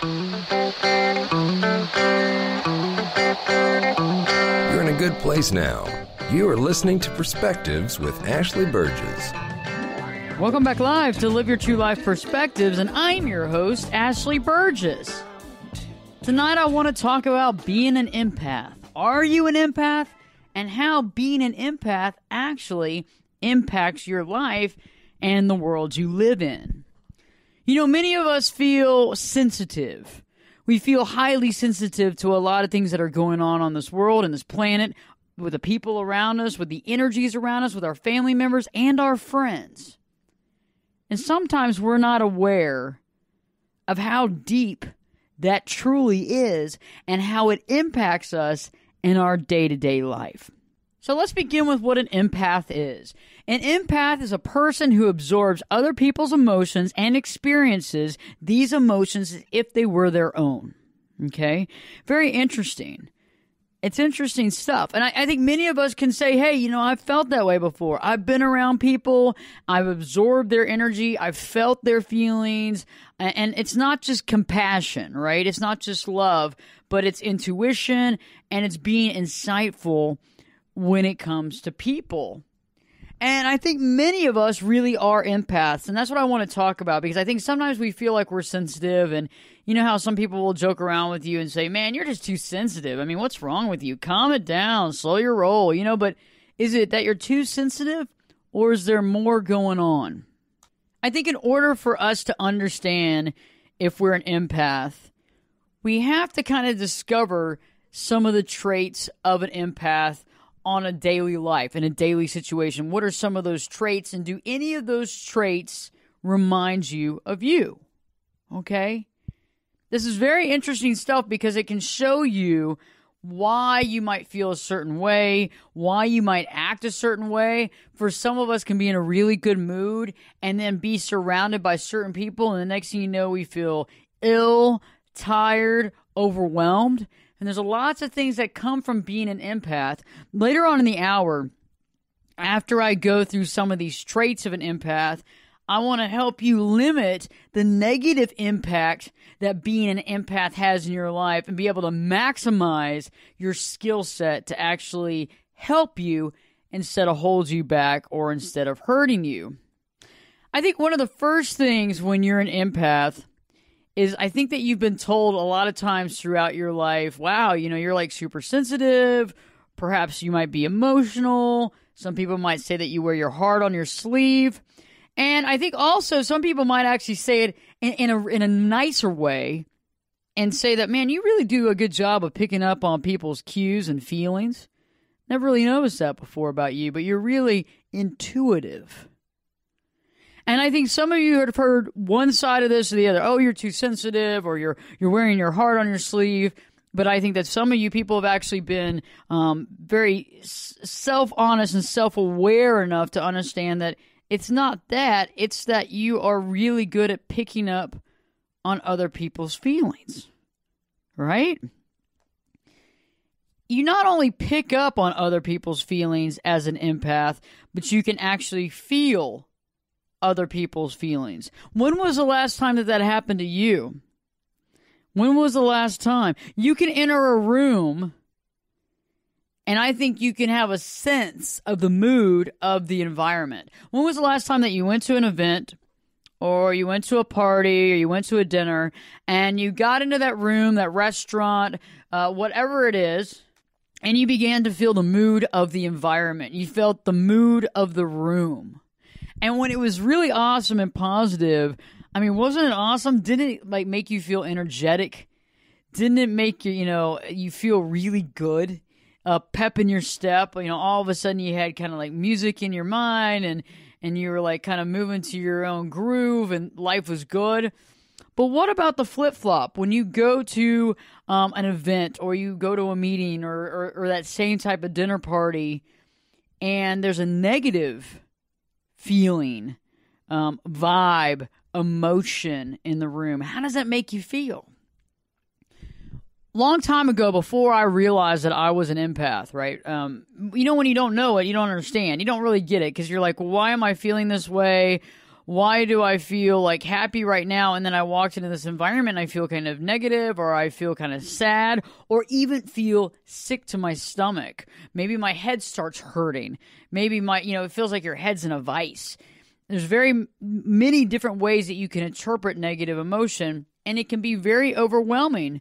You're in a good place now. You are listening to Perspectives with Ashley Burgess. Welcome back live to Live Your True Life Perspectives, and I'm your host, Ashley Burgess. Tonight I want to talk about being an empath. Are you an empath? And how being an empath actually impacts your life and the world you live in. You know, many of us feel sensitive. We feel highly sensitive to a lot of things that are going on this world and this planet, with the people around us, with the energies around us, with our family members and our friends. And sometimes we're not aware of how deep that truly is and how it impacts us in our day-to-day life. So let's begin with what an empath is. An empath is a person who absorbs other people's emotions and experiences these emotions as if they were their own. Okay? Very interesting. It's interesting stuff. And I think many of us can say, hey, you know, I've felt that way before. I've been around people. I've absorbed their energy. I've felt their feelings. And it's not just compassion, right? It's not just love, but it's intuition and it's being insightful when it comes to people. And I think many of us really are empaths, and that's what I want to talk about, because I think sometimes we feel like we're sensitive, and you know how some people will joke around with you and say, man, you're just too sensitive. I mean, what's wrong with you? Calm it down, slow your roll, you know, but is it that you're too sensitive, or is there more going on? I think in order for us to understand if we're an empath, we have to kind of discover some of the traits of an empath on a daily life, in a daily situation. What are some of those traits, and do any of those traits remind you of you? Okay? This is very interesting stuff because it can show you why you might feel a certain way, why you might act a certain way. For some of us can be in a really good mood and then be surrounded by certain people, and the next thing you know, we feel ill, tired, overwhelmed. And there's lots of things that come from being an empath. Later on in the hour, after I go through some of these traits of an empath, I want to help you limit the negative impact that being an empath has in your life and be able to maximize your skill set to actually help you instead of hold you back or instead of hurting you. I think one of the first things when you're an empath is I think that you've been told a lot of times throughout your life, wow, you know, you're like super sensitive. Perhaps you might be emotional. Some people might say that you wear your heart on your sleeve. And I think also some people might actually say it in a nicer way and say that, man, you really do a good job of picking up on people's cues and feelings. Never really noticed that before about you, but you're really intuitive. And I think some of you have heard one side of this or the other. Oh, you're too sensitive, or you're wearing your heart on your sleeve. But I think that some of you people have actually been very self-honest and self-aware enough to understand that it's not that. It's that you are really good at picking up on other people's feelings, right? You not only pick up on other people's feelings as an empath, but you can actually feel other people's feelings. When was the last time that happened to you? When was the last time? You can enter a room, and I think you can have a sense of the mood of the environment. When was the last time that you went to an event, or you went to a party, or you went to a dinner, and you got into that room, that restaurant, whatever it is, and you began to feel the mood of the environment. You felt the mood of the room. And when it was really awesome and positive, I mean, wasn't it awesome? Didn't it like make you feel energetic? Didn't it make you, you feel really good? Pep in your step, all of a sudden you had kind of like music in your mind and you were like kind of moving to your own groove and life was good. But what about the flip-flop? When you go to an event or you go to a meeting or that same type of dinner party and there's a negative feeling, vibe, emotion in the room, how does that make you feel? Long time ago, before I realized that I was an empath, right? When you don't know it, you don't understand. You don't really get it because you're like, well, why am I feeling this way? why do I feel like happy right now? And then I walked into this environment and I feel kind of negative, or I feel kind of sad, or even feel sick to my stomach. Maybe my head starts hurting. Maybe it feels like your head's in a vice. There's very many different ways that you can interpret negative emotion, and it can be very overwhelming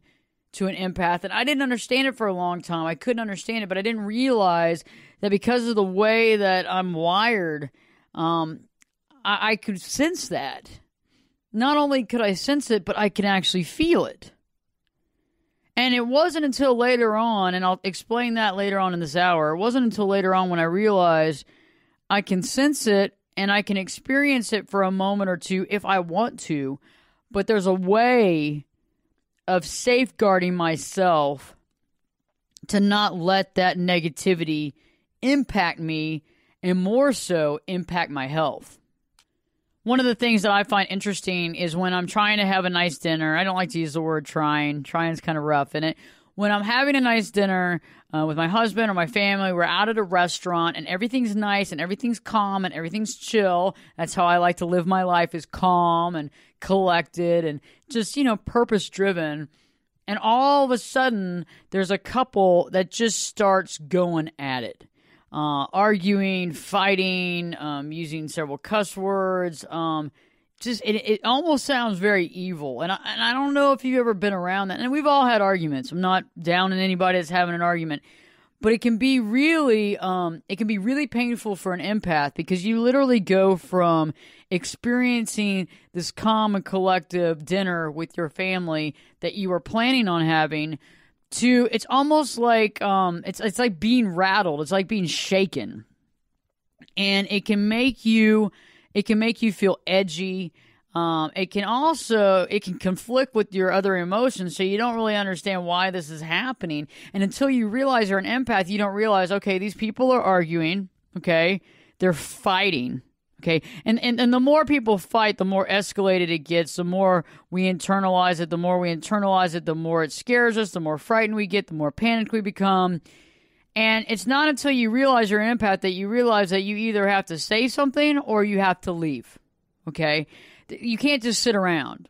to an empath. And I didn't understand it for a long time. I couldn't understand it, but I didn't realize that because of the way that I'm wired, I could sense that. Not only could I sense it, but I can actually feel it. And it wasn't until later on, and I'll explain that later on in this hour, it wasn't until later on when I realized I can sense it and I can experience it for a moment or two if I want to, but there's a way of safeguarding myself to not let that negativity impact me, and more so impact my health. One of the things that I find interesting is when I'm trying to have a nice dinner. I don't like to use the word trying. Trying's kind of rough in it. When I'm having a nice dinner with my husband or my family, we're out at a restaurant and everything's nice and everything's calm and everything's chill. That's how I like to live my life, is calm and collected and just, purpose-driven. And all of a sudden, there's a couple that just starts going at it. Arguing, fighting, using several cuss words. It almost sounds very evil. And I don't know if you've ever been around that. And we've all had arguments. I'm not down on anybody that's having an argument. But it can be really painful for an empath, because you literally go from experiencing this calm and collective dinner with your family that you were planning on having to, it's almost like it's like being rattled. It's like being shaken, and it can make you feel edgy. It can conflict with your other emotions, so you don't really understand why this is happening. And until you realize you're an empath, you don't realize, okay, these people are arguing, okay, they're fighting. Okay, and the more people fight, the more escalated it gets, the more we internalize it, the more it scares us, the more frightened we get, the more panicked we become. And it's not until you realize you're an empath that you realize that you either have to say something or you have to leave. Okay? You can't just sit around.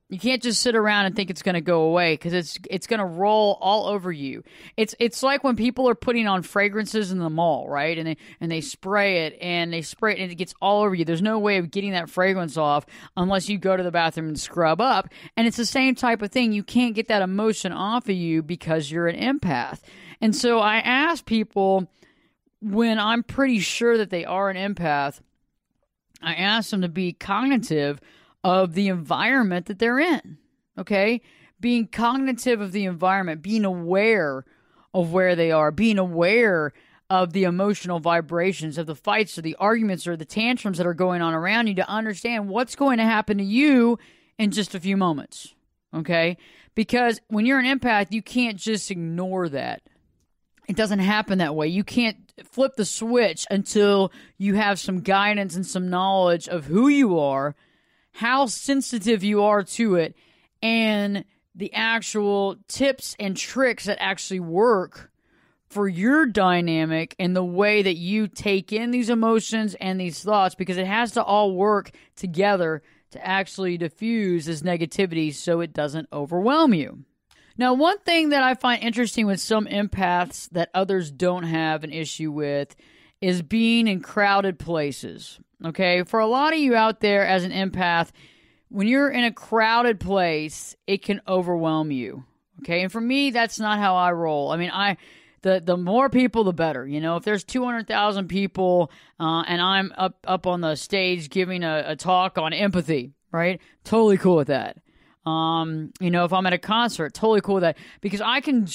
You can't just sit around and think it's going to go away, because it's going to roll all over you. It's like when people are putting on fragrances in the mall, right? And they spray it and it gets all over you. There's no way of getting that fragrance off unless you go to the bathroom and scrub up. And it's the same type of thing. You can't get that emotion off of you because you're an empath. And so I ask people, when I'm pretty sure that they are an empath, I ask them to be cognitive of the environment that they're in, okay? Being cognitive of the environment, being aware of where they are, being aware of the emotional vibrations, of the fights or the arguments or the tantrums that are going on around you, to understand what's going to happen to you in just a few moments, okay? Because when you're an empath, you can't just ignore that. It doesn't happen that way. You can't flip the switch until you have some guidance and some knowledge of who you are, how sensitive you are to it, and the actual tips and tricks that actually work for your dynamic and the way that you take in these emotions and these thoughts, because it has to all work together to actually diffuse this negativity so it doesn't overwhelm you. Now, one thing that I find interesting with some empaths that others don't have an issue with is being in crowded places. Okay, for a lot of you out there as an empath, when you're in a crowded place, it can overwhelm you. Okay, and for me, that's not how I roll. I mean, the more people, the better. If there's 200,000 people and I'm up on the stage giving a talk on empathy, right? Totally cool with that. If I'm at a concert, totally cool with that, because I can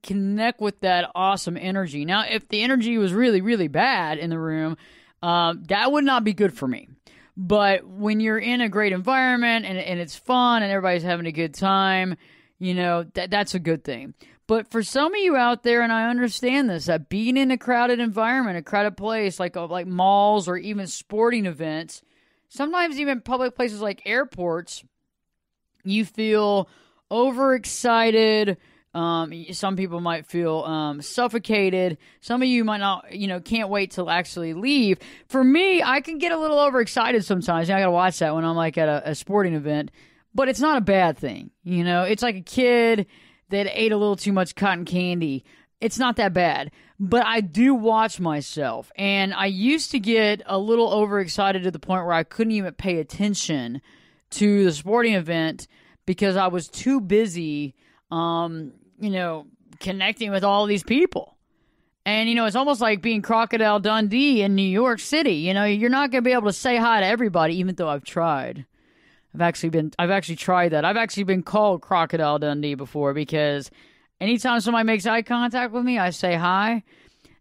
connect with that awesome energy. Now, if the energy was really, really bad in the room, that would not be good for me. But when you're in a great environment and it's fun and everybody's having a good time, that's a good thing. But for some of you out there, and I understand this, that being in a crowded environment, a crowded place like malls or even sporting events, sometimes even public places like airports, you feel overexcited, Some people might feel suffocated. Some of you might not, can't wait to actually leave. For me, I can get a little overexcited sometimes. I got to watch that when I'm like at a sporting event. But it's not a bad thing. It's like a kid that ate a little too much cotton candy. It's not that bad. But I do watch myself. And I used to get a little overexcited to the point where I couldn't even pay attention to the sporting event because I was too busy connecting with all these people. And, it's almost like being Crocodile Dundee in New York City. You're not going to be able to say hi to everybody, even though I've tried. I've actually tried that. I've actually been called Crocodile Dundee before because anytime somebody makes eye contact with me, I say hi.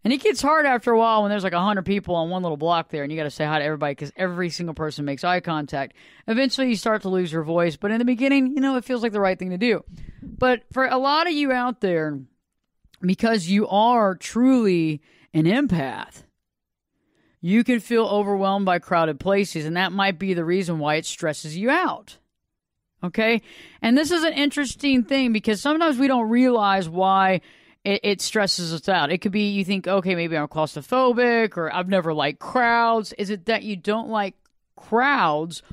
And it gets hard after a while when there's like 100 people on one little block there and you got to say hi to everybody because every single person makes eye contact. Eventually you start to lose your voice. But in the beginning, it feels like the right thing to do. But for a lot of you out there, because you are truly an empath, you can feel overwhelmed by crowded places. And that might be the reason why it stresses you out. Okay? And this is an interesting thing because sometimes we don't realize why it stresses us out. It could be you think, okay, maybe I'm claustrophobic or I've never liked crowds. Is it that you don't like crowds?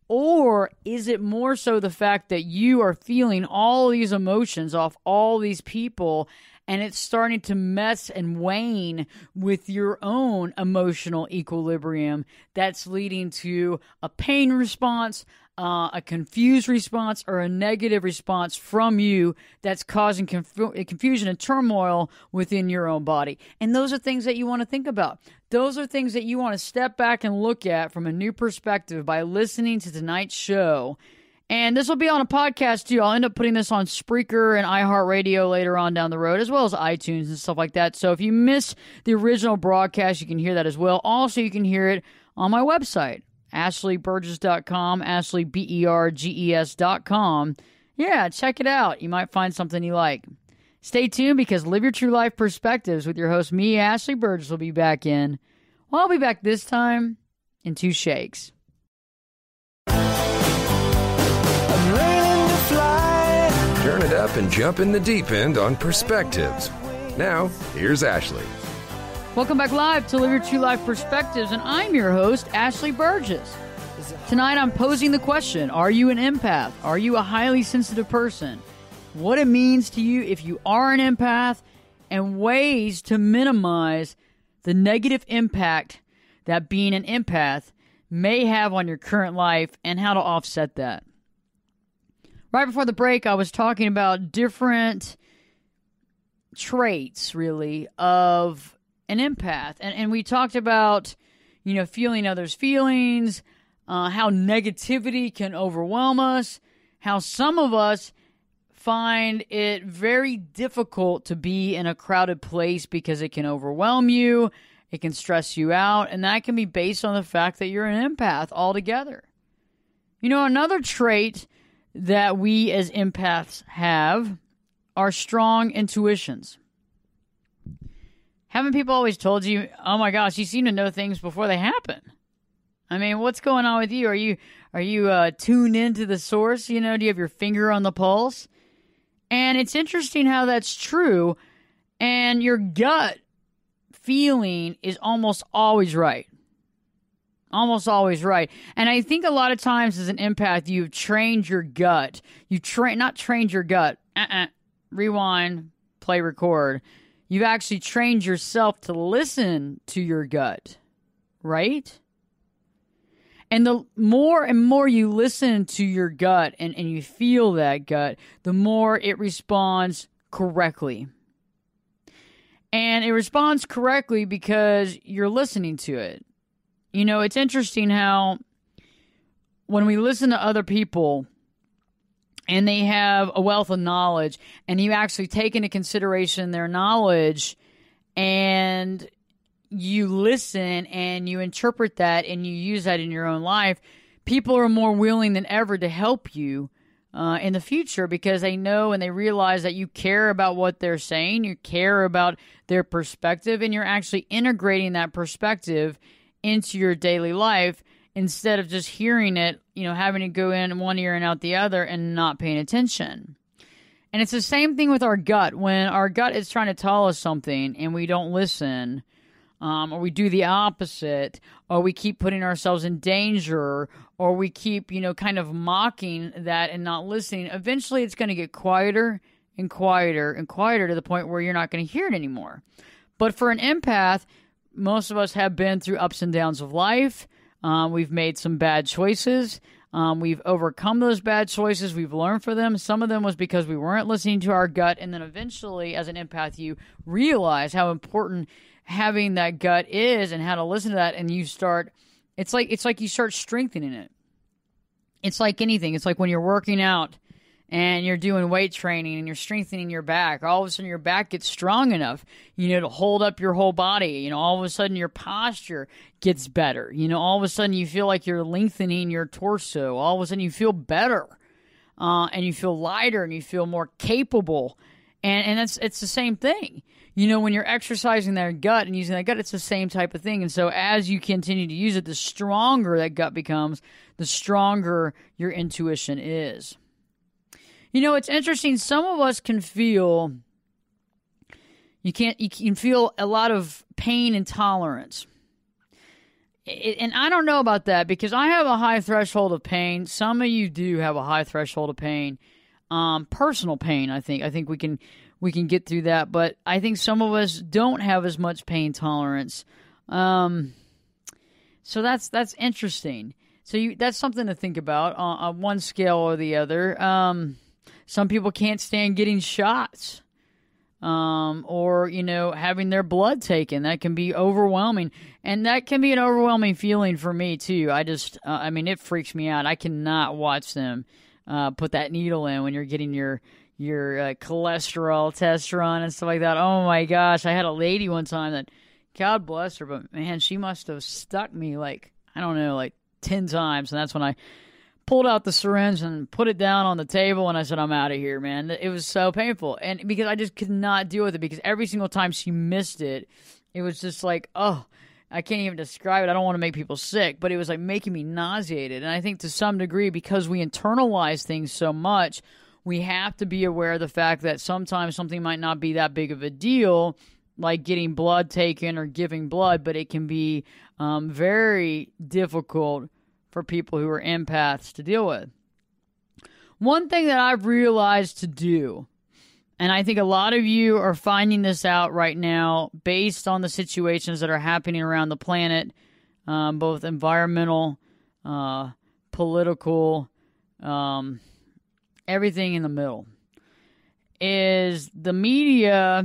Or is it more so the fact that you are feeling all these emotions off all these people and it's starting to mess and wane with your own emotional equilibrium that's leading to a pain response, a confused response, or a negative response from you that's causing confusion and turmoil within your own body. And those are things that you want to think about. Those are things that you want to step back and look at from a new perspective by listening to tonight's show. And this will be on a podcast too. I'll end up putting this on Spreaker and iHeartRadio later on down the road, as well as iTunes and stuff like that. So if you miss the original broadcast, you can hear that as well. Also, you can hear it on my website, AshleyBurgess.com, AshleyBurges.com. Yeah, check it out. You might find something you like. Stay tuned because Live Your True Life Perspectives with your host, me, Ashley Burgess, will be back in. Well, I'll be back this time in 2 shakes. Turn it up and jump in the deep end on Perspectives. Now, here's Ashley. Welcome back live to Live Your True Life Perspectives, and I'm your host, Ashley Burgess. Tonight I'm posing the question, are you an empath? Are you a highly sensitive person? What it means to you if you are an empath, and ways to minimize the negative impact that being an empath may have on your current life and how to offset that. Right before the break, I was talking about different traits, really, of an empath. And we talked about, feeling others' feelings, how negativity can overwhelm us, how some of us find it very difficult to be in a crowded place because it can overwhelm you, it can stress you out, and that can be based on the fact that you're an empath altogether. Another trait that we as empaths have are strong intuitions. Haven't people always told you, oh my gosh, you seem to know things before they happen? I mean, what's going on with you? Are you tuned into the source? Do you have your finger on the pulse? And it's interesting how that's true. And your gut feeling is almost always right. Almost always right. And I think a lot of times as an empath, you've trained your gut. Not trained your gut. Rewind, play, record. You've actually trained yourself to listen to your gut. Right? And the more and more you listen to your gut and you feel that gut, the more it responds correctly. And it responds correctly because you're listening to it. It's interesting how when we listen to other people and they have a wealth of knowledge and you actually take into consideration their knowledge and you listen and you interpret that and you use that in your own life, people are more willing than ever to help you in the future because they know and they realize that you care about what they're saying, you care about their perspective, and you're actually integrating that perspective into your daily life instead of just hearing it, having to go in one ear and out the other and not paying attention. And it's the same thing with our gut. When our gut is trying to tell us something and we don't listen, or we do the opposite, or we keep putting ourselves in danger, or we keep, kind of mocking that and not listening, eventually it's going to get quieter and quieter and quieter to the point where you're not going to hear it anymore. But for an empath, most of us have been through ups and downs of life. We've made some bad choices. We've overcome those bad choices. We've learned from them. Some of them was because we weren't listening to our gut. And then eventually, as an empath, you realize how important having that gut is and how to listen to that. And you start, it's like you start strengthening it. It's like anything. It's like when you're working out and you're doing weight training and you're strengthening your back. All of a sudden, your back gets strong enough, to hold up your whole body. All of a sudden, your posture gets better. All of a sudden, you feel like you're lengthening your torso. All of a sudden, you feel better, and you feel lighter, and you feel more capable. And it's the same thing. When you're exercising that gut and using that gut, it's the same type of thing. And so as you continue to use it, the stronger that gut becomes, the stronger your intuition is. It's interesting. Some of us can feel, you can feel a lot of pain intolerance. And I don't know about that because I have a high threshold of pain. Some of you do have a high threshold of pain. Personal pain, I think. I think we can get through that. But I think some of us don't have as much pain tolerance. So that's interesting. So that's something to think about on one scale or the other. Some people can't stand getting shots, or, having their blood taken. That can be overwhelming. And that can be an overwhelming feeling for me, too. It freaks me out. I cannot watch them put that needle in when you're getting your cholesterol test run and stuff like that. Oh, my gosh. I had a lady one time that, God bless her, but, man, she must have stuck me like 10 times. And that's when I pulled out the syringe and put it down on the table, and I said, I'm out of here, man. It was so painful. And because I just could not deal with it, because every single time she missed it, it was just like, oh, I can't even describe it. I don't want to make people sick, but it was like making me nauseated. And I think to some degree, because we internalize things so much, we have to be aware of the fact that sometimes something might not be that big of a deal, like getting blood taken or giving blood, but it can be very difficult for people who are empaths to deal with. One thing that I've realized to do, and I think a lot of you are finding this out right now based on the situations that are happening around the planet, both environmental, political, everything in the middle, is the media,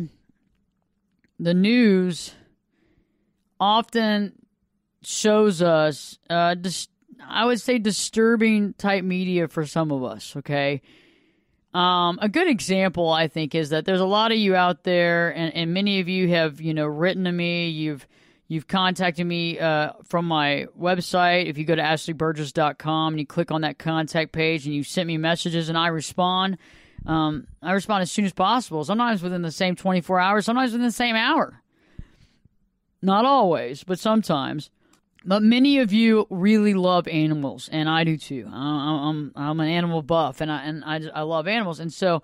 the news, often shows us I would say disturbing type media for some of us, okay? A good example, I think, is that there's a lot of you out there, and many of you have, written to me. You've contacted me from my website. If you go to ashleyburgess.com and you click on that contact page and you send me messages and I respond. I respond as soon as possible, sometimes within the same 24 hours, sometimes within the same hour. Not always, but sometimes. But many of you really love animals, and I do too. I'm an animal buff, and I love animals. And so,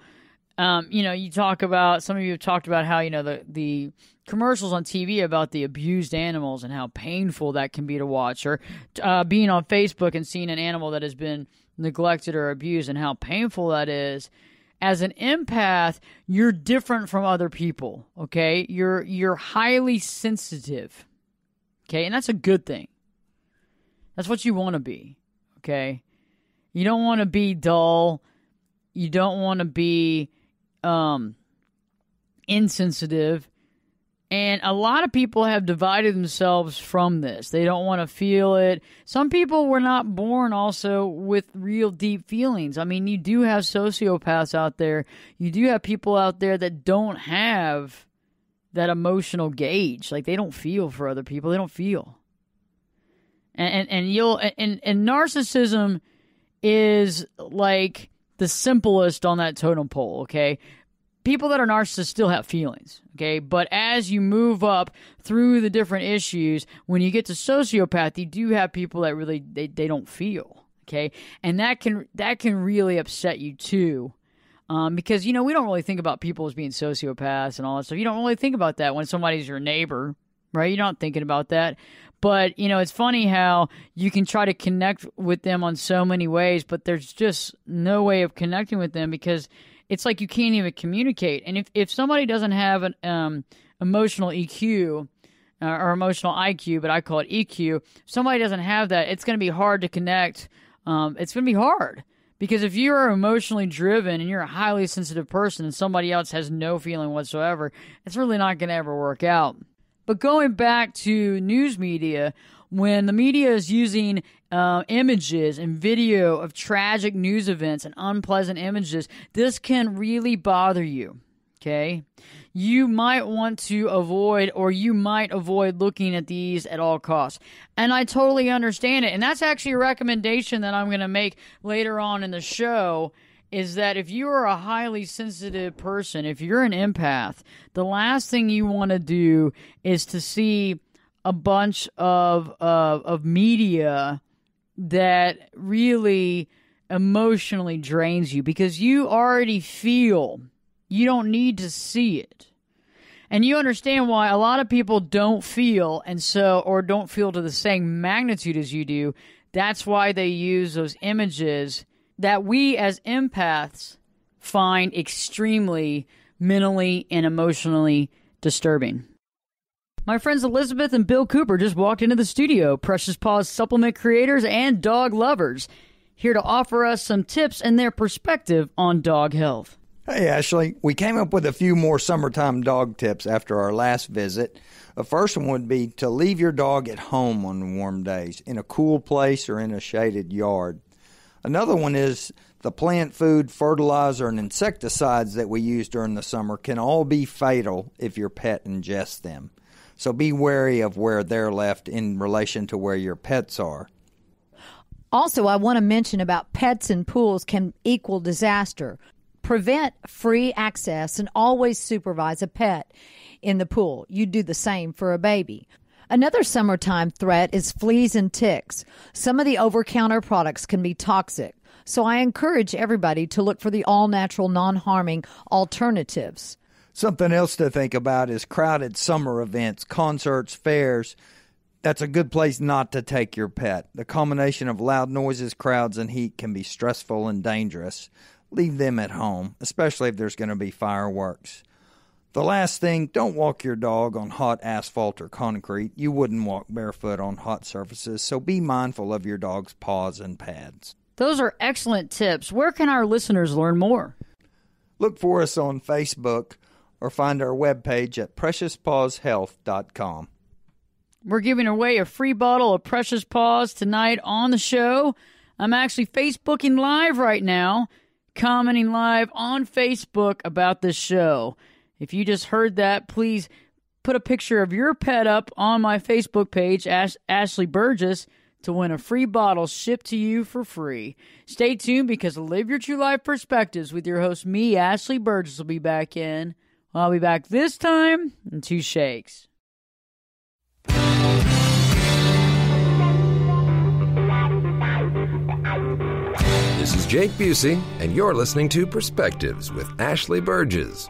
you talk about, some of you have talked about how, the commercials on TV about the abused animals and how painful that can be to watch, or being on Facebook and seeing an animal that has been neglected or abused and how painful that is. As an empath, you're different from other people, okay? You're highly sensitive, okay? And that's a good thing. That's what you want to be, okay? You don't want to be dull. You don't want to be insensitive. And a lot of people have divided themselves from this. They don't want to feel it. Some people were not born also with real deep feelings. I mean, you do have sociopaths out there. You do have people out there that don't have that emotional gauge. Like, they don't feel for other people. They don't feel. And narcissism is like the simplest on that totem pole, okay? People that are narcissists still have feelings, okay? But as you move up through the different issues, when you get to sociopath, you do have people that really, they don't feel, okay? And that can really upset you too. Because, we don't really think about people as being sociopaths and all that stuff. You don't really think about that when somebody's your neighbor, right? You're not thinking about that. But, it's funny how you can try to connect with them on so many ways, but there's just no way of connecting with them because it's like you can't even communicate. And if somebody doesn't have an emotional EQ or emotional IQ, but I call it EQ, if somebody doesn't have that, it's going to be hard to connect. It's going to be hard. Because if you're emotionally driven and you're a highly sensitive person and somebody else has no feeling whatsoever, it's really not going to ever work out. But going back to news media, when the media is using images and video of tragic news events and unpleasant images, this can really bother you, okay? You might want to avoid, or you might avoid looking at these at all costs. And I totally understand it. And that's actually a recommendation that I'm going to make later on in the show, is that if you are a highly sensitive person, if you're an empath, the last thing you want to do is to see a bunch of media that really emotionally drains you, because you already feel. You don't need to see it. And you understand why a lot of people don't feel, or don't feel to the same magnitude as you do. That's why they use those images that we as empaths find extremely mentally and emotionally disturbing. My friends Elizabeth and Bill Cooper just walked into the studio, Precious Paws supplement creators and dog lovers, here to offer us some tips and their perspective on dog health. Hey, Ashley. We came up with a few more summertime dog tips after our last visit. The first one would be to leave your dog at home on warm days, in a cool place or in a shaded yard. Another one is the plant food, fertilizer, and insecticides that we use during the summer can all be fatal if your pet ingests them. So be wary of where they're left in relation to where your pets are. Also, I want to mention about pets in pools can equal disaster. Prevent free access and always supervise a pet in the pool. You do the same for a baby. Another summertime threat is fleas and ticks. Some of the over-counter products can be toxic, so I encourage everybody to look for the all-natural, non-harming alternatives. Something else to think about is crowded summer events, concerts, fairs. That's a good place not to take your pet. The combination of loud noises, crowds, and heat can be stressful and dangerous. Leave them at home, especially if there's going to be fireworks. The last thing, don't walk your dog on hot asphalt or concrete. You wouldn't walk barefoot on hot surfaces, so be mindful of your dog's paws and pads. Those are excellent tips. Where can our listeners learn more? Look for us on Facebook or find our webpage at preciouspawshealth.com. We're giving away a free bottle of Precious Paws tonight on the show. I'm actually Facebooking live right now, commenting live on Facebook about this show. If you just heard that, please put a picture of your pet up on my Facebook page, Ashley Burgess, to win a free bottle shipped to you for free. Stay tuned, because Live Your True Life Perspectives with your host, me, Ashley Burgess, will be back in. I'll be back this time in 2 shakes. This is Jake Busey, and you're listening to Perspectives with Ashley Burgess.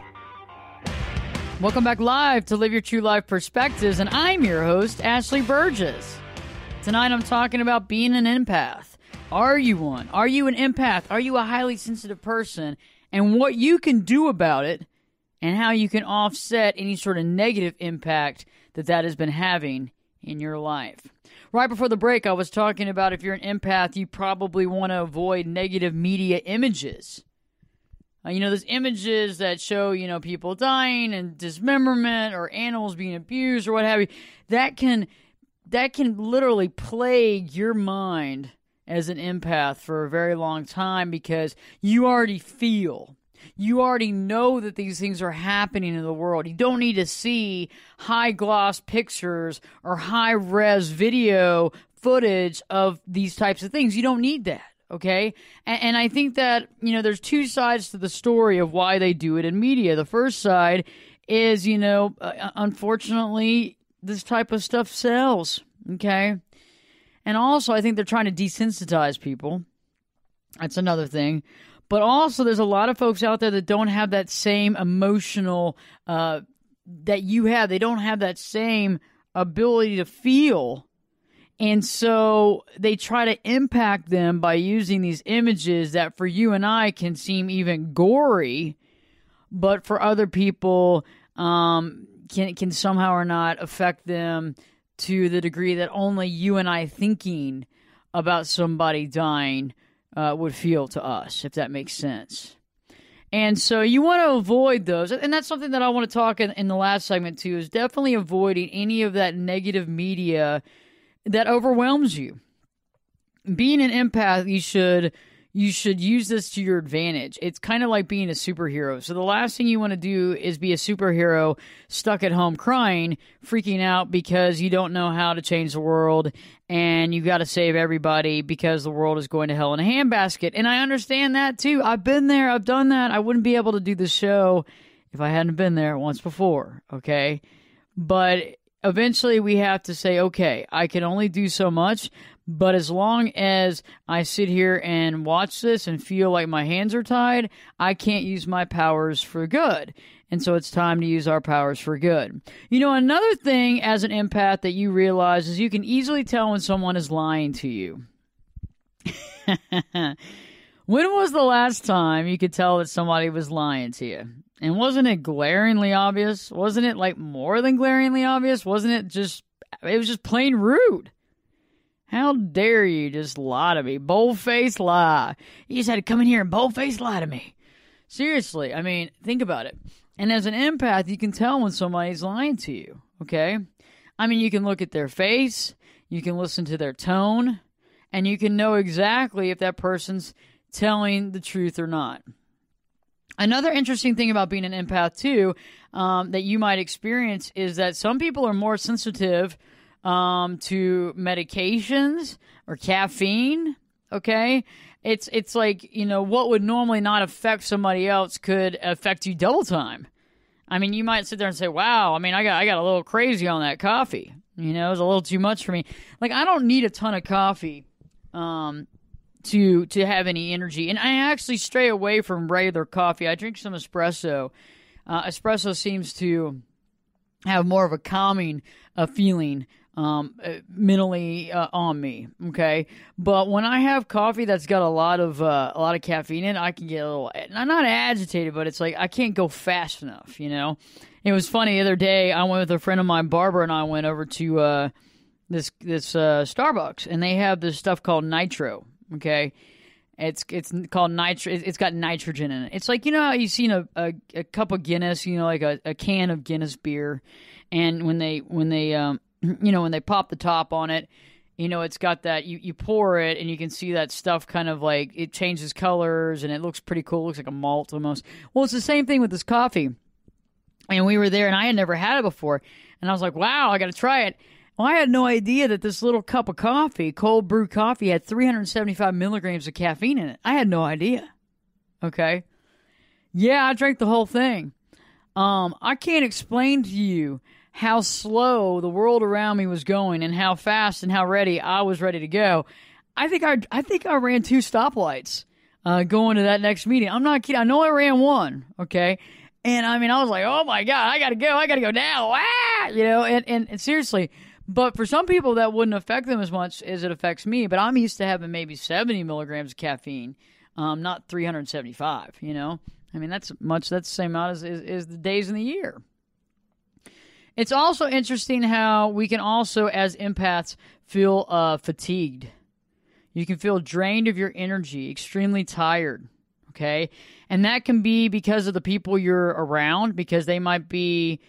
Welcome back live to Live Your True Life Perspectives, and I'm your host, Ashley Burgess. Tonight I'm talking about being an empath. Are you one? Are you an empath? Are you a highly sensitive person? And what you can do about it, and how you can offset any sort of negative impact that has been having in your life. Right before the break, I was talking about if you're an empath, you probably want to avoid negative media images. Those images that show, people dying and dismemberment or animals being abused or what have you, that can literally plague your mind as an empath for a very long time, because you already feel. You already know that these things are happening in the world. You don't need to see high-gloss pictures or high-res video footage of these types of things. You don't need that, okay? And I think that, there's 2 sides to the story of why they do it in media. The first side is, unfortunately, this type of stuff sells, okay? And also, I think they're trying to desensitize people. That's another thing. But also, there's a lot of folks out there that don't have that same emotional that you have. They don't have that same ability to feel. And so they try to impact them by using these images that for you and I can seem even gory, but for other people can somehow or not affect them to the degree that only you and I thinking about somebody dying would feel to us, if that makes sense. And so you want to avoid those. And that's something that I want to talk in the last segment too, is definitely avoiding any of that negative media that overwhelms you. Being an empath, you should use this to your advantage. It's kind of like being a superhero. So the last thing you want to do is be a superhero stuck at home crying, freaking out because you don't know how to change the world and you got to save everybody because the world is going to hell in a handbasket. And I understand that too. I've been there. I've done that. I wouldn't be able to do this show if I hadn't been there once before. Okay. But eventually we have to say, okay, I can only do so much. But as long as I sit here and watch this and feel like my hands are tied, I can't use my powers for good. And so it's time to use our powers for good. You know, another thing as an empath that you realize is you can easily tell when someone is lying to you. When was the last time you could tell that somebody was lying to you? And wasn't it glaringly obvious? Wasn't it like more than glaringly obvious? Wasn't it just, it was just plain rude. How dare you just lie to me? Bold-faced lie. You just had to come in here and bold-faced lie to me. Seriously, I mean, think about it. And as an empath, you can tell when somebody's lying to you, okay? I mean, you can look at their face, you can listen to their tone, and you can know exactly if that person's telling the truth or not. Another interesting thing about being an empath, too, that you might experience is that some people are more sensitive to medications or caffeine, okay? It's like, you know, what would normally not affect somebody else could affect you double time. I mean, you might sit there and say, wow, I mean, I got a little crazy on that coffee. You know, it was a little too much for me. Like, I don't need a ton of coffee to have any energy. And I actually stray away from regular coffee. I drink some espresso. Espresso seems to have more of a calming feeling mentally on me, okay? But when I have coffee that's got a lot of caffeine in it, I can get a little, I'm not agitated, but it's like I can't go fast enough, you know? It was funny, the other day I went with a friend of mine, Barbara, and I went over to this Starbucks, and they have this stuff called nitro, okay? It's called nitro. It's got nitrogen in it. It's like, you know how you've seen a cup of Guinness, you know, like a can of Guinness beer, and when they you know, when they pop the top on it, you know, it's got that, you pour it and you can see that stuff kind of like, it changes colors and it looks pretty cool. It looks like a malt almost. Well, it's the same thing with this coffee. And we were there and I had never had it before. And I was like, wow, I got to try it. Well, I had no idea that this little cup of coffee, cold brew coffee, had 375 milligrams of caffeine in it. I had no idea. Okay. Yeah, I drank the whole thing. I can't explain to you how slow the world around me was going and how fast and how ready I was ready to go. I think I ran 2 stoplights going to that next meeting. I'm not kidding. I know I ran 1, okay? And I mean, I was like, oh my God, I got to go now. Ah! You know, and seriously, but for some people that wouldn't affect them as much as it affects me, but I'm used to having maybe 70 milligrams of caffeine, not 375, you know? I mean, that's the same amount as the days in the year. It's also interesting how we can also, as empaths, feel fatigued. You can feel drained of your energy, extremely tired, okay? And that can be because of the people you're around, because they might be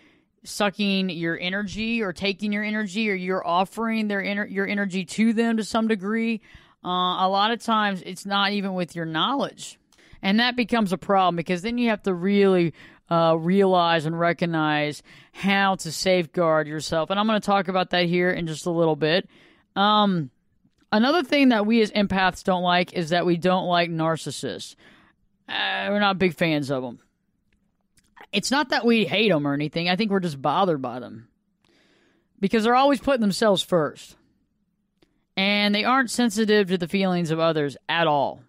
sucking your energy or taking your energy, or you're offering your energy to them to some degree. A lot of times, it's not even with your knowledge. And that becomes a problem because then you have to really realize and recognize how to safeguard yourself. And I'm going to talk about that here in just a little bit. Another thing that we as empaths don't like is that we don't like narcissists. We're not big fans of them. It's not that we hate them or anything. I think we're just bothered by them because they're always putting themselves first. And they aren't sensitive to the feelings of others at all.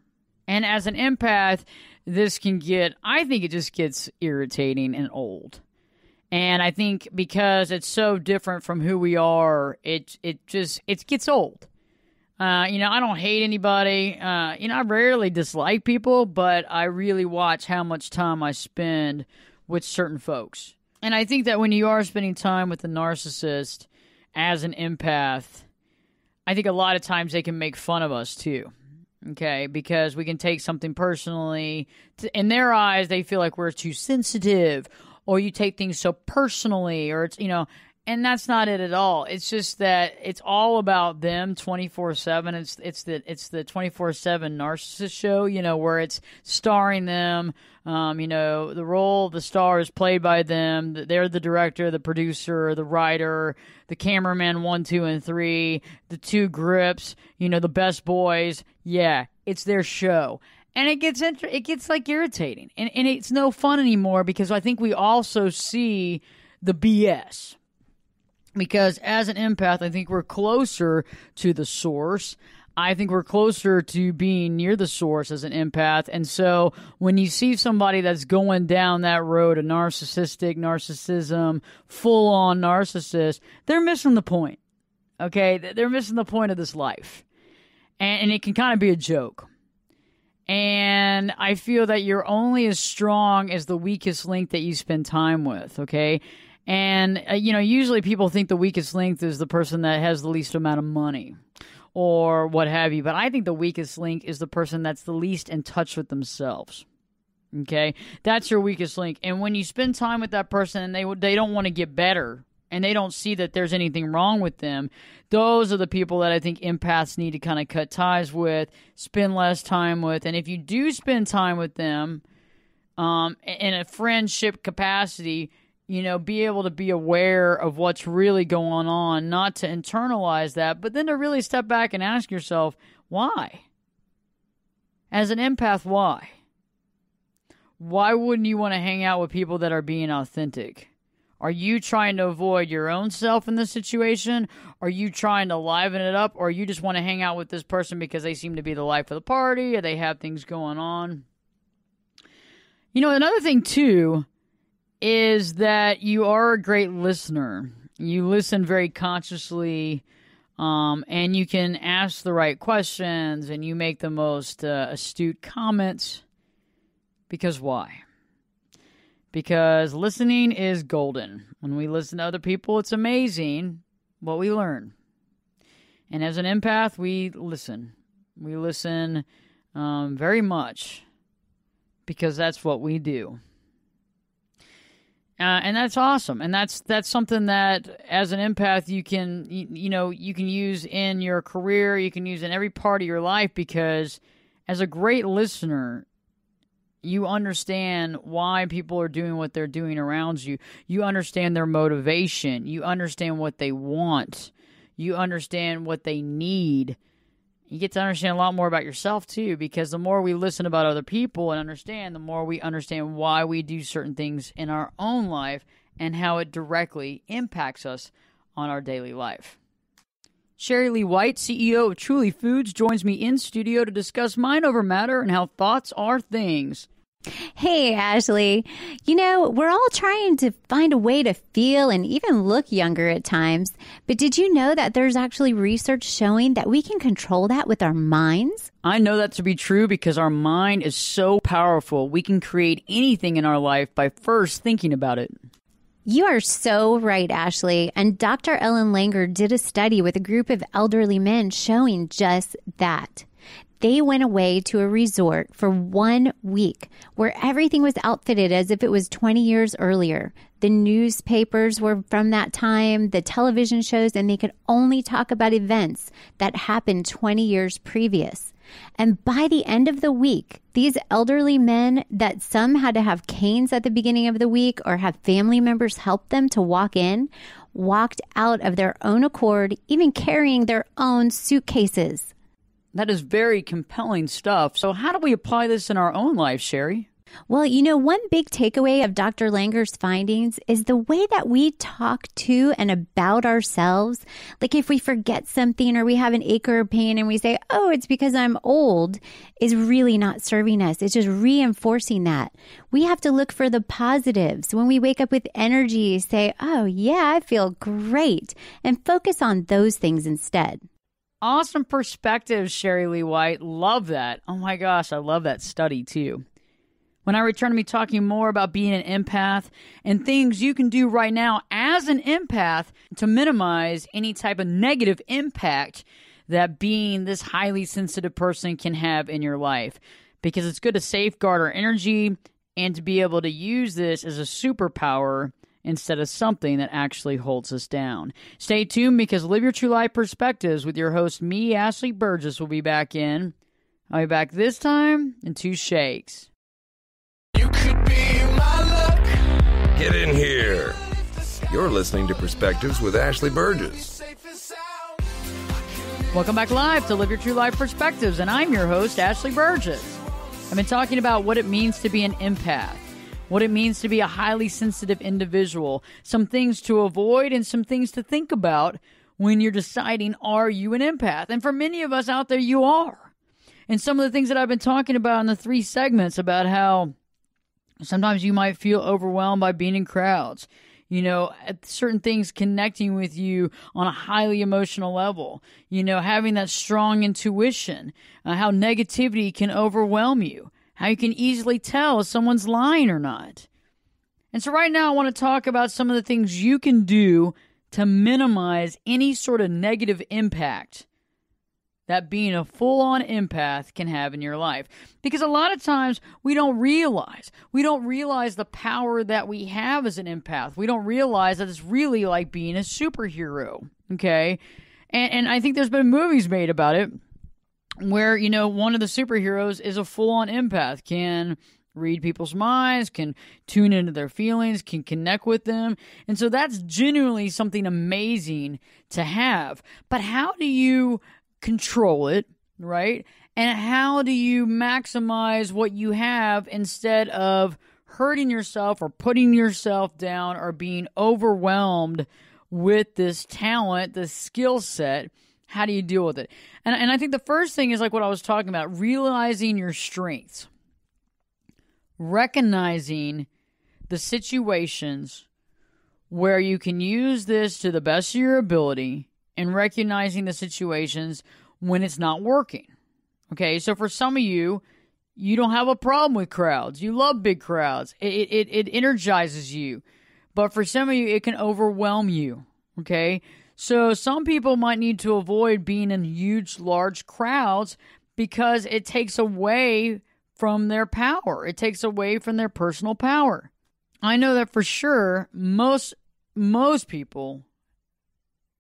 And as an empath, this can get, I think it just gets irritating and old. And I think because it's so different from who we are, it gets old. I don't hate anybody. I rarely dislike people, but I really watch how much time I spend with certain folks. And I think that when you are spending time with a narcissist as an empath, I think a lot of times they can make fun of us too. Okay, because we can take something personally. In their eyes, they feel like we're too sensitive, or you take things so personally, or it's, and that's not it at all. It's just that it's all about them 24/7. It's the 24/7 narcissist show, where it's starring them. The role of the star is played by them. They're the director, the producer, the writer, the cameraman 1, 2, and 3, the 2 grips, the best boys. Yeah, it's their show. And it gets like irritating. And it's no fun anymore because I think we also see the BS. Because as an empath, I think we're closer to the source. I think we're closer to being near the source as an empath. And so when you see somebody that's going down that road, a narcissism, full-on narcissist, they're missing the point. Okay? They're missing the point of this life. And it can kind of be a joke. And I feel that you're only as strong as the weakest link that you spend time with, okay? And, usually people think the weakest link is the person that has the least amount of money or what have you. But I think the weakest link is the person that's the least in touch with themselves. Okay? That's your weakest link. And when you spend time with that person and they don't want to get better and they don't see that there's anything wrong with them, those are the people that I think empaths need to kind of cut ties with, spend less time with. And if you do spend time with them in a friendship capacity, be able to be aware of what's really going on, not to internalize that, but then to really step back and ask yourself, why? As an empath, why? Why wouldn't you want to hang out with people that are being authentic? Are you trying to avoid your own self in this situation? Are you trying to liven it up? Or you just want to hang out with this person because they seem to be the life of the party or they have things going on? Another thing, too, is that you are a great listener. You listen very consciously, and you can ask the right questions, and you make the most astute comments. Because why? Because listening is golden. When we listen to other people, it's amazing what we learn. And as an empath, we listen. We listen very much because that's what we do. And that's awesome. And that's something that as an empath you can use in your career, you can use in every part of your life, because as a great listener, you understand why people are doing what they're doing around you. You understand their motivation. You understand what they want. You understand what they need. You get to understand a lot more about yourself, too, because the more we listen about other people and understand, the more we understand why we do certain things in our own life and how it directly impacts us on our daily life. Sherry Lee White, CEO of Truly Foods, joins me in studio to discuss mind over matter and how thoughts are things. Hey, Ashley. We're all trying to find a way to feel and even look younger at times. But did you know that there's actually research showing that we can control that with our minds? I know that to be true because our mind is so powerful. We can create anything in our life by first thinking about it. You are so right, Ashley. And Dr. Ellen Langer did a study with a group of elderly men showing just that. They went away to a resort for 1 week where everything was outfitted as if it was 20 years earlier. The newspapers were from that time, the television shows, and they could only talk about events that happened 20 years previous. And by the end of the week, these elderly men that some had to have canes at the beginning of the week or have family members help them to walk in, walked out of their own accord, even carrying their own suitcases. That is very compelling stuff. So how do we apply this in our own life, Sherry? Well, one big takeaway of Dr. Langer's findings is the way that we talk to and about ourselves. Like if we forget something or we have an ache or a pain and we say, oh, it's because I'm old, is really not serving us. It's just reinforcing that. We have to look for the positives. When we wake up with energy, say, oh, yeah, I feel great, and focus on those things instead. Awesome perspective, Sherry Lee White. Love that. Oh my gosh, I love that study too. When I return to me talking more about being an empath and things you can do right now as an empath to minimize any type of negative impact that being this highly sensitive person can have in your life. Because it's good to safeguard our energy and to be able to use this as a superpower instead of something that actually holds us down. Stay tuned because Live Your True Life Perspectives with your host, me, Ashley Burgess, will be back in. I'll be back this time in 2 shakes. You could be my luck. Get in here. You're listening to Perspectives with Ashley Burgess. Welcome back live to Live Your True Life Perspectives, and I'm your host, Ashley Burgess. I've been talking about what it means to be an empath, what it means to be a highly sensitive individual, some things to avoid and some things to think about when you're deciding, are you an empath? And for many of us out there, you are. And some of the things that I've been talking about in the 3 segments about how sometimes you might feel overwhelmed by being in crowds. Certain things connecting with you on a highly emotional level. Having that strong intuition. How negativity can overwhelm you. How you can easily tell if someone's lying or not. And so right now I want to talk about some of the things you can do to minimize any sort of negative impact that being a full-on empath can have in your life. Because a lot of times we don't realize the power that we have as an empath. We don't realize that it's really like being a superhero, okay? And I think there's been movies made about it where, one of the superheroes is a full-on empath, can read people's minds, can tune into their feelings, can connect with them. And so that's genuinely something amazing to have. But how do you control it, right? And how do you maximize what you have instead of hurting yourself or putting yourself down or being overwhelmed with this talent, this skill set? How do you deal with it? And I think the first thing is like what I was talking about, realizing your strengths, recognizing the situations where you can use this to the best of your ability, and recognizing the situations when it's not working. Okay, so for some of you, you don't have a problem with crowds. You love big crowds. It energizes you. But for some of you, it can overwhelm you. Okay, so some people might need to avoid being in huge, large crowds because it takes away from their power. It takes away from their personal power. I know that for sure, most people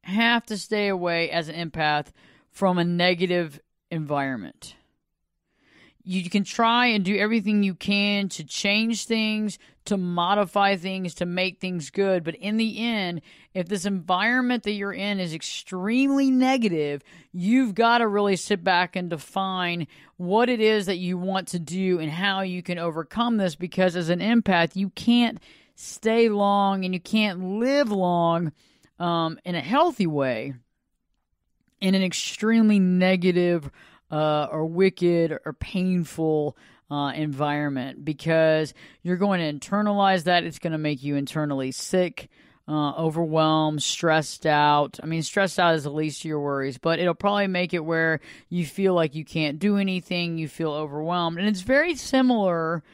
have to stay away as an empath from a negative environment. You can try and do everything you can to change things, to modify things, to make things good. But in the end, if this environment that you're in is extremely negative, you've got to really sit back and define what it is that you want to do and how you can overcome this. Because as an empath, you can't stay long and you can't live long in a healthy way in an extremely negative or wicked or painful environment, because you're going to internalize that. It's going to make you internally sick, overwhelmed, stressed out. I mean, stressed out is the least of your worries, but it'll probably make it where you feel like you can't do anything, you feel overwhelmed. And it's very similar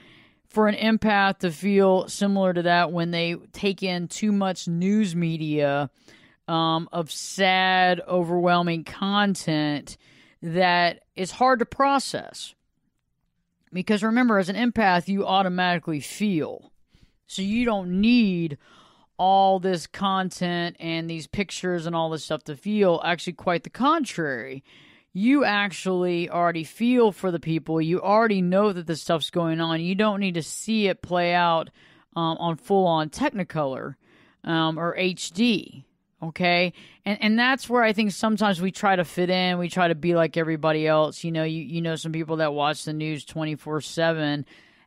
for an empath to feel similar to that when they take in too much news media of sad, overwhelming content that is hard to process. Because remember, as an empath, you automatically feel. So you don't need all this content and these pictures and all this stuff to feel. Actually, quite the contrary. You actually already feel for the people. You already know that this stuff's going on. You don't need to see it play out on full-on Technicolor or HD. Okay, and that's where I think sometimes we try to fit in. We try to be like everybody else. You know some people that watch the news 24/7,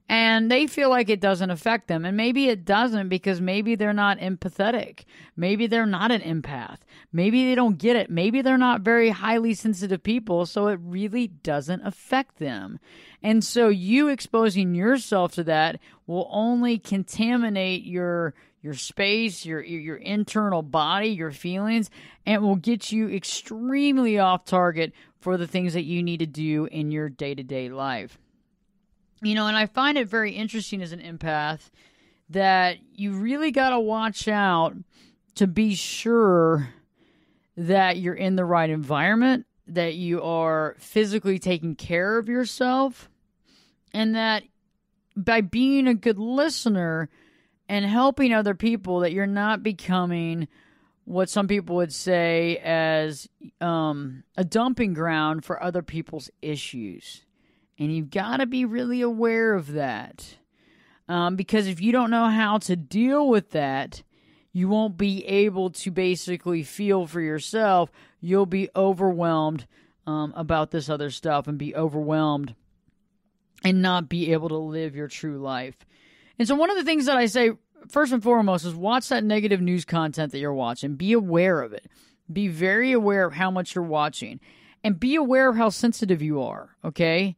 And they feel like it doesn't affect them. And maybe it doesn't, because maybe they're not empathetic. Maybe they're not an empath. Maybe they don't get it. Maybe they're not very highly sensitive people, so it really doesn't affect them. And so you exposing yourself to that will only contaminate your space, your internal body, your feelings, and will get you extremely off target for the things that you need to do in your day-to-day life. And I find it very interesting as an empath that you really got to watch out to be sure that you're in the right environment, that you are physically taking care of yourself, and that by being a good listener and helping other people, that you're not becoming what some people would say as a dumping ground for other people's issues. And you've got to be really aware of that. Because if you don't know how to deal with that, you won't be able to basically feel for yourself. You'll be overwhelmed about this other stuff and be overwhelmed and not be able to live your true life. And so one of the things that I say, first and foremost, is watch that negative news content that you're watching. Be aware of it. Be very aware of how much you're watching. And be aware of how sensitive you are, okay?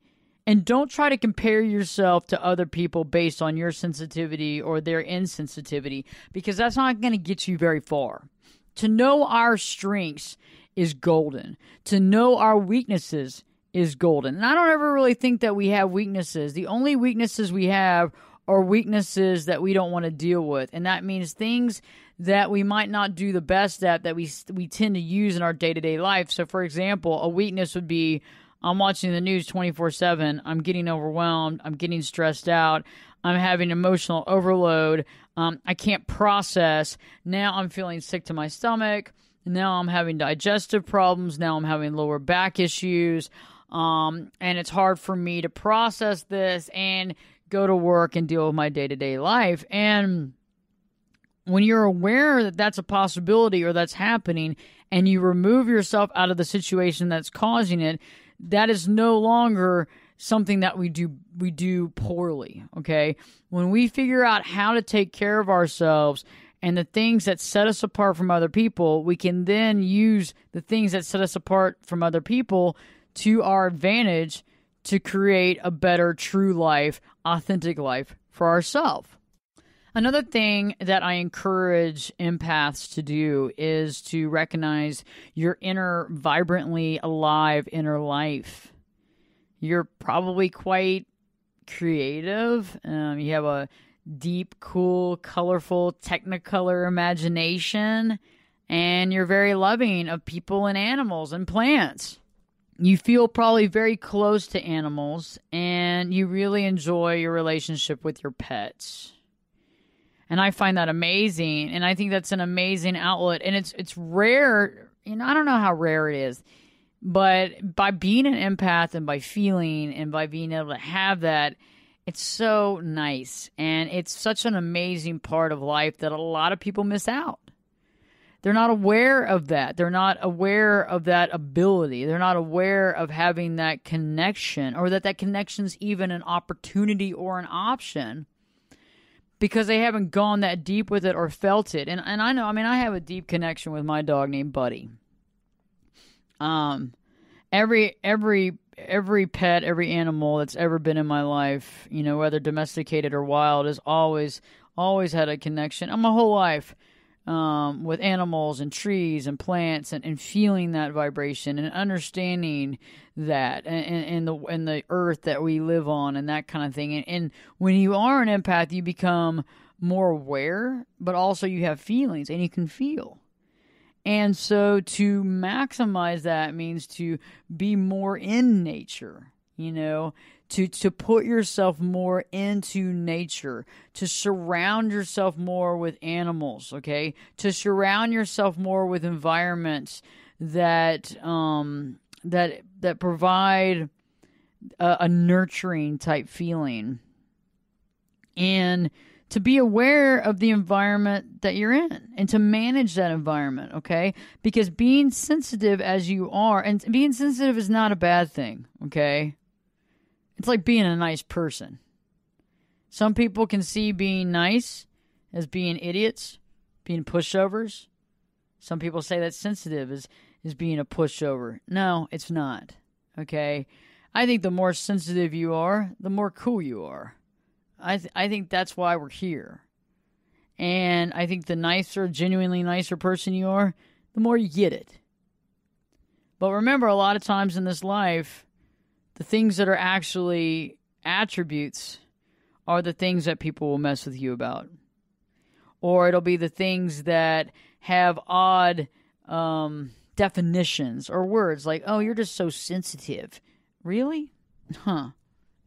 And don't try to compare yourself to other people based on your sensitivity or their insensitivity, because that's not going to get you very far. To know our strengths is golden. To know our weaknesses is golden. And I don't ever really think that we have weaknesses. The only weaknesses we have are weaknesses that we don't want to deal with. And that means things that we might not do the best at, that we tend to use in our day-to-day life. So, for example, a weakness would be, I'm watching the news 24/7. I'm getting overwhelmed. I'm getting stressed out. I'm having emotional overload. I can't process. Now I'm feeling sick to my stomach. Now I'm having digestive problems. Now I'm having lower back issues. And it's hard for me to process this and go to work and deal with my day-to-day life. And when you're aware that that's a possibility or that's happening, and you remove yourself out of the situation that's causing it, that is no longer something that we do poorly, okay? When we figure out how to take care of ourselves and the things that set us apart from other people, we can then use the things that set us apart from other people to our advantage to create a better, true life, authentic life for ourselves. Another thing that I encourage empaths to do is to recognize your inner, vibrantly alive inner life. You're probably quite creative. You have a deep, cool, colorful, technicolor imagination, and you're very loving of people and animals and plants. You feel probably very close to animals, and you really enjoy your relationship with your pets. And I find that amazing, and I think that's an amazing outlet. And it's rare, I don't know how rare it is, but by being an empath and by feeling and by being able to have that, it's so nice. And it's such an amazing part of life that a lot of people miss out. They're not aware of that. They're not aware of that ability. They're not aware of having that connection, or that connection's even an opportunity or an option, because they haven't gone that deep with it or felt it. And I know, I have a deep connection with my dog named Buddy. Every pet, every animal that's ever been in my life, whether domesticated or wild, has always had a connection. My whole life, with animals and trees and plants, and feeling that vibration and understanding that and the earth that we live on and that kind of thing. And when you are an empath, you become more aware, but also you have feelings and you can feel. And so to maximize that means to be more in nature, to put yourself more into nature, to surround yourself more with animals, okay? To surround yourself more with environments that provide a nurturing type feeling. And to be aware of the environment that you're in and to manage that environment, okay? Because being sensitive as you are, and being sensitive is not a bad thing, okay? It's like being a nice person. Some people can see being nice as being idiots, being pushovers. Some people say that sensitive is being a pushover. No, it's not. Okay? I think the more sensitive you are, the more cool you are. I think that's why we're here. And I think the nicer, genuinely nicer person you are, the more you get it. But remember, a lot of times in this life, the things that are actually attributes are the things that people will mess with you about. Or it'll be the things that have odd definitions or words like, oh, you're just so sensitive. Really? Huh.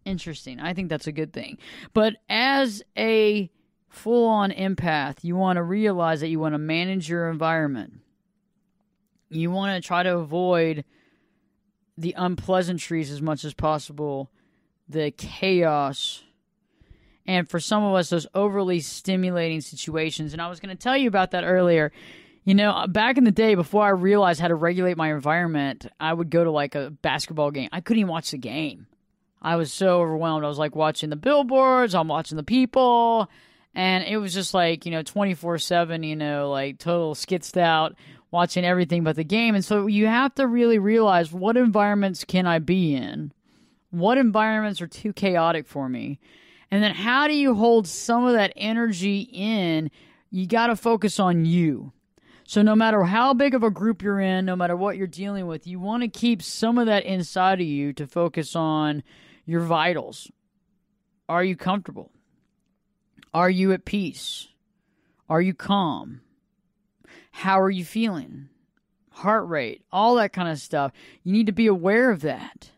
Interesting. I think that's a good thing. But as a full-on empath, you want to realize that you want to manage your environment. You want to try to avoid the unpleasantries as much as possible, the chaos, and for some of us, those overly stimulating situations. And I was going to tell you about that earlier. You know, back in the day, before I realized how to regulate my environment, I would go to like a basketball game. I couldn't even watch the game. I was so overwhelmed. I was like watching the billboards, I'm watching the people, and it was just like, 24/7, like total skitzed out, watching everything but the game. And so you have to really realize, what environments can I be in? What environments are too chaotic for me? And then how do you hold some of that energy in? You got to focus on you. So no matter how big of a group you're in, no matter what you're dealing with, you want to keep some of that inside of you to focus on your vitals. Are you comfortable? Are you at peace? Are you calm? How are you feeling? Heart rate, all that kind of stuff. You need to be aware of that.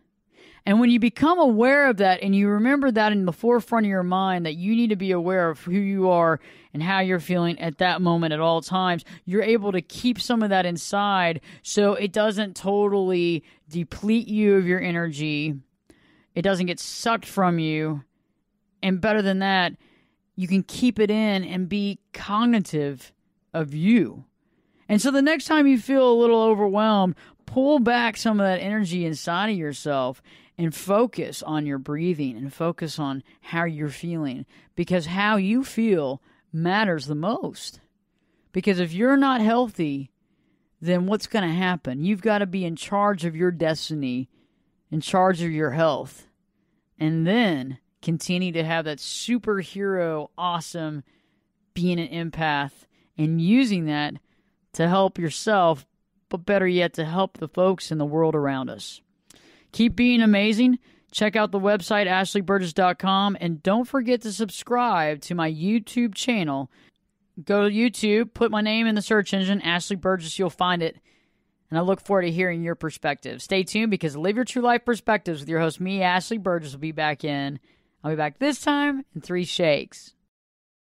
And when you become aware of that and you remember that in the forefront of your mind, that you need to be aware of who you are and how you're feeling at that moment at all times, you're able to keep some of that inside so it doesn't totally deplete you of your energy. It doesn't get sucked from you. And better than that, you can keep it in and be cognitive of you. And so the next time you feel a little overwhelmed, pull back some of that energy inside of yourself and focus on your breathing and focus on how you're feeling, because how you feel matters the most. Because if you're not healthy, then what's going to happen? You've got to be in charge of your destiny, in charge of your health, and then continue to have that superhero, awesome being an empath and using that to help yourself, but better yet, to help the folks in the world around us. Keep being amazing. Check out the website, ashleyburgess.com, and don't forget to subscribe to my YouTube channel. Go to YouTube, put my name in the search engine, Ashley Burgess, you'll find it. And I look forward to hearing your perspective. Stay tuned, because Live Your True Life Perspectives with your host, me, Ashley Burgess, will be back in. I'll be back this time in 3 shakes.